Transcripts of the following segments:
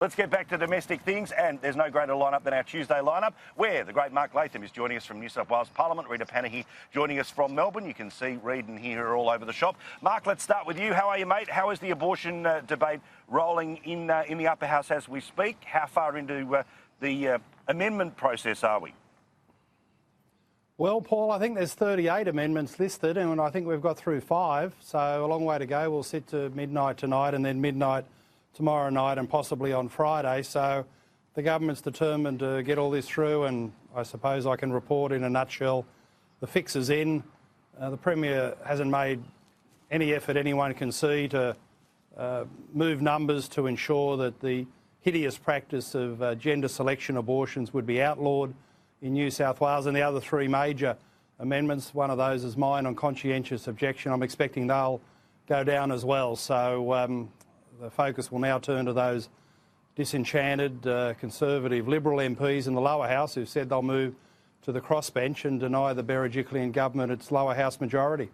Let's get back to domestic things, and there's no greater lineup than our Tuesday lineup, where the great Mark Latham is joining us from New South Wales Parliament, Rita Panahi joining us from Melbourne. You can see, read and hear her all over the shop. Mark, let's start with you. How are you, mate? How is the abortion debate rolling in the upper house as we speak? How far into the amendment process are we? Well, Paul, I think there's 38 amendments listed, and I think we've got through 5, so a long way to go. We'll sit to midnight tonight and then midnight tomorrow night and possibly on Friday. So the government's determined to get all this through, and I suppose I can report in a nutshell the fix is in. The Premier hasn't made any effort anyone can see to move numbers to ensure that the hideous practice of gender selection abortions would be outlawed in New South Wales, and the other 3 major amendments, one of those is mine on conscientious objection. I'm expecting they'll go down as well. So the focus will now turn to those disenchanted Conservative Liberal MPs in the lower house who've said they'll move to the crossbench and deny the Berejiklian government its lower house majority.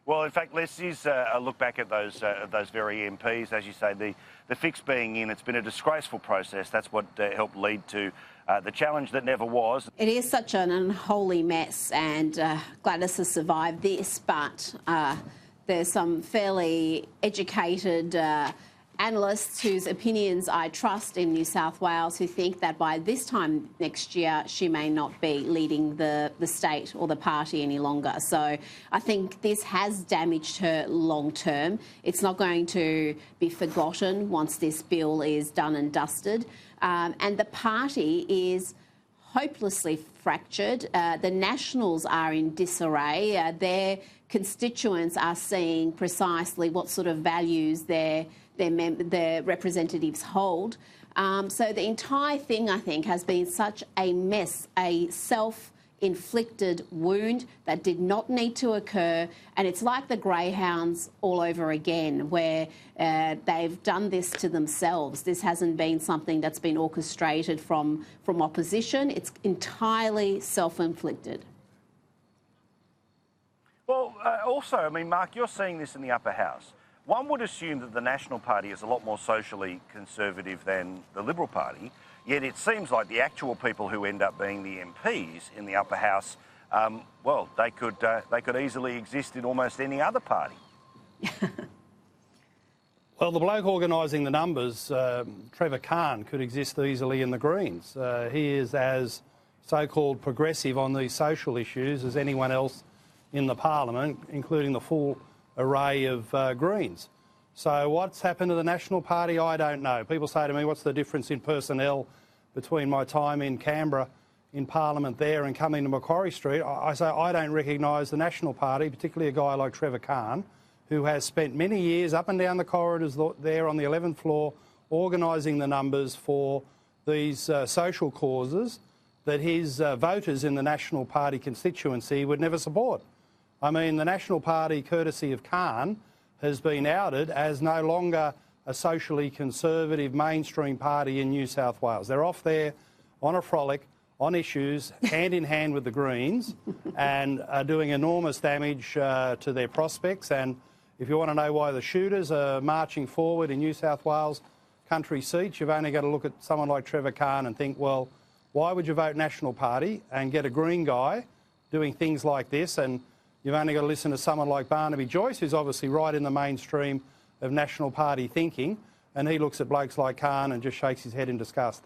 Well, in fact, let's use a look back at those very MPs. As you say, the fix being in, it's been a disgraceful process. That's what helped lead to the challenge that never was. It is such an unholy mess, and Gladys has survived this, but there's some fairly educated analysts whose opinions I trust in New South Wales who think that by this time next year she may not be leading the state or the party any longer. So I think this has damaged her long term. It's not going to be forgotten once this bill is done and dusted. And the party is hopelessly fractured. The Nationals are in disarray. Their constituents are seeing precisely what sort of values their representatives hold. So the entire thing, I think, has been such a mess, a self-inflicted wound that did not need to occur. And it's like the Greyhounds all over again, where they've done this to themselves. This hasn't been something that's been orchestrated from opposition. It's entirely self-inflicted. Well, also, I mean, Mark, you're seeing this in the upper house. One would assume that the National Party is a lot more socially conservative than the Liberal Party, yet it seems like the actual people who end up being the MPs in the upper house, well, they could easily exist in almost any other party. Well, the bloke organising the numbers, Trevor Khan, could exist easily in the Greens. He is as so-called progressive on these social issues as anyone else in the Parliament, including the full array of Greens. So what's happened to the National Party, I don't know. People say to me, what's the difference in personnel between my time in Canberra in Parliament there and coming to Macquarie Street? I say I don't recognise the National Party, particularly a guy like Trevor Khan, who has spent many years up and down the corridors there on the 11th floor organising the numbers for these social causes that his voters in the National Party constituency would never support. I mean, the National Party, courtesy of Khan, has been outed as no longer a socially conservative mainstream party in New South Wales. They're off there on a frolic, on issues, hand in hand with the Greens, and are doing enormous damage to their prospects. And if you want to know why the shooters are marching forward in New South Wales country seats, you've only got to look at someone like Trevor Khan and think, well, why would you vote National Party and get a Green guy doing things like this? And you've only got to listen to someone like Barnaby Joyce, who's obviously right in the mainstream of National Party thinking, and he looks at blokes like Khan and just shakes his head in disgust.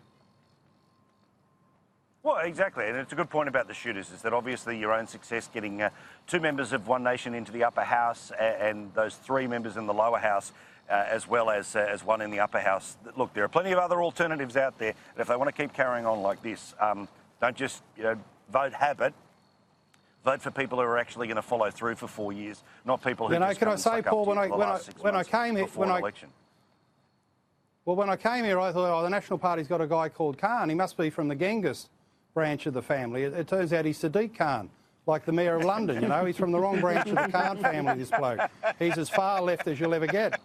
Well, exactly, and it's a good point about the shooters, is that obviously your own success getting 2 members of One Nation into the upper house and those 3 members in the lower house, as well as one in the upper house. Look, there are plenty of other alternatives out there, and if they want to keep carrying on like this, don't just vote habit. Vote for people who are actually going to follow through for 4 years, not people who just can I say, Paul, when I came here, when I came here, I thought, oh, the National Party's got a guy called Khan. He must be from the Genghis branch of the family. It turns out he's Sadiq Khan, like the Mayor of London. He's from the wrong branch of the Khan family. This bloke, he's as far left as you'll ever get.